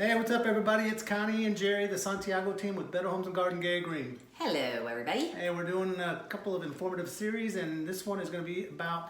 Hey, what's up everybody? It's Connie and Jerry, the Santiago team with Better Homes and Garden Gary Green. Hello everybody. Hey, we're doing a couple of informative series, and this one is going to be about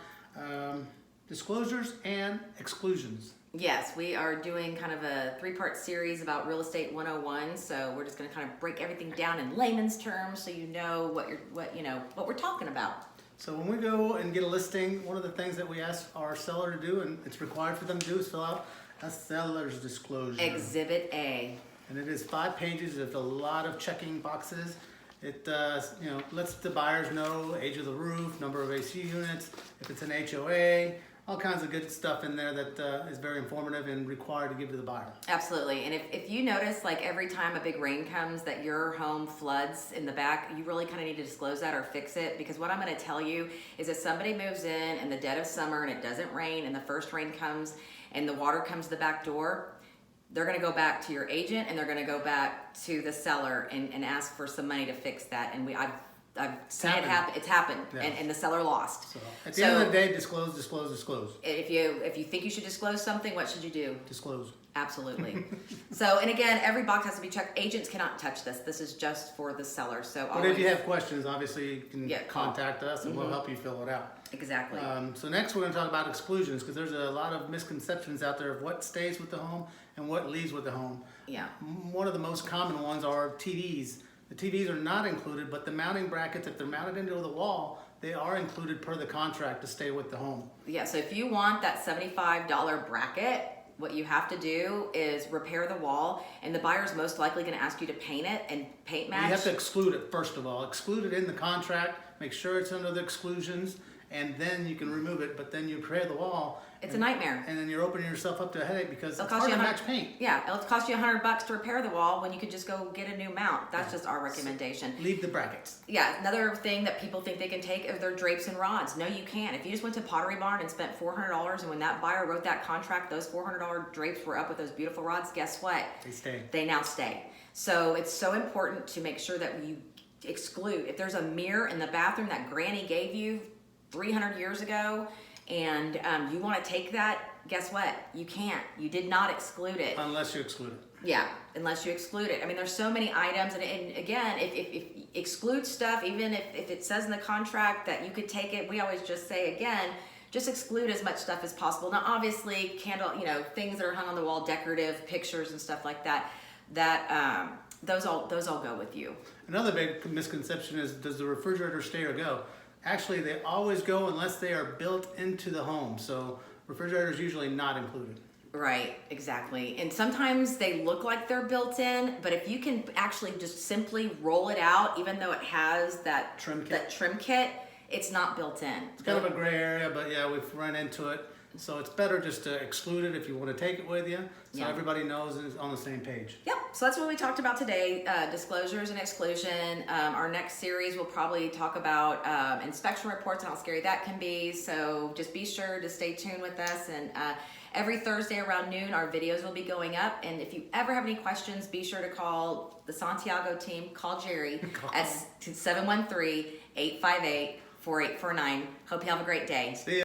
disclosures and exclusions. Yes, we are doing kind of a three-part series about real estate 101. So we're just going to kind of break everything down in layman's terms so you know what we're talking about. So when we go and get a listing, one of the things that we ask our seller to do, and it's required for them to do, is fill out a seller's disclosure. Exhibit A. And it is 5 pages. There's a lot of checking boxes. It lets the buyers know age of the roof, number of AC units, if it's an HOA, all kinds of good stuff in there that is very informative and required to give to the buyer. Absolutely. And if you notice, like every time a big rain comes, that your home floods in the back, you really kind of need to disclose that or fix it. Because what I'm going to tell you is if somebody moves in the dead of summer and it doesn't rain and the first rain comes and the water comes to the back door, they're going to go back to your agent and they're going to go back to the seller and ask for some money to fix that. And I've seen it happen. It's happened, yeah. and the seller lost. So at the end of the day, disclose. If you think you should disclose something, what should you do? Disclose. Absolutely. So, and again, every box has to be checked. Agents cannot touch this. This is just for the seller. So, but if you have questions, obviously you can contact us and we'll help you fill it out. Exactly. So next we're going to talk about exclusions, because there's a lot of misconceptions out there of what stays with the home and what leaves with the home. Yeah. One of the most common ones are TVs. The TVs are not included, but the mounting brackets, if they're mounted into the wall, they are included per the contract to stay with the home. Yeah, so if you want that $75 bracket, what you have to do is repair the wall, and the buyer's most likely going to ask you to paint it and paint match. You have to exclude it first of all. Exclude it in the contract, make sure it's under the exclusions, and then you can remove it, but then you repair the wall. It's a nightmare. And then you're opening yourself up to a headache because it's hard to match paint. Yeah, it'll cost you $100 to repair the wall when you could just go get a new mount. That's just our recommendation. So leave the brackets. Yeah, another thing that people think they can take are their drapes and rods. No, you can't. If you just went to Pottery Barn and spent $400, and when that buyer wrote that contract, those $400 drapes were up with those beautiful rods, guess what? They stay. They now stay. So it's so important to make sure that you exclude. If there's a mirror in the bathroom that Granny gave you 300 years ago, and you want to take that, guess what? You can't. You did not exclude it. Unless you exclude it. Yeah, unless you exclude it. I mean, there's so many items, and again, if exclude stuff, even if it says in the contract that you could take it, we always just say, again, just exclude as much stuff as possible. Now, obviously, things that are hung on the wall, decorative pictures and stuff like that, those all go with you. Another big misconception is, does the refrigerator stay or go? Actually, they always go unless they are built into the home. So refrigerators usually not included. Right, exactly. And sometimes they look like they're built in, but if you can actually just simply roll it out, even though it has that trim kit, it's not built in. It's kind of a gray area, but yeah, we've run into it. So it's better just to exclude it if you want to take it with you, so everybody knows and is on the same page. Yep, so that's what we talked about today, disclosures and exclusion. Our next series will probably talk about inspection reports and how scary that can be, so just be sure to stay tuned with us. And every Thursday around noon, our videos will be going up, and if you ever have any questions, be sure to call the Santiago team, call Jerry at 713-858-4849. Hope you have a great day. See ya.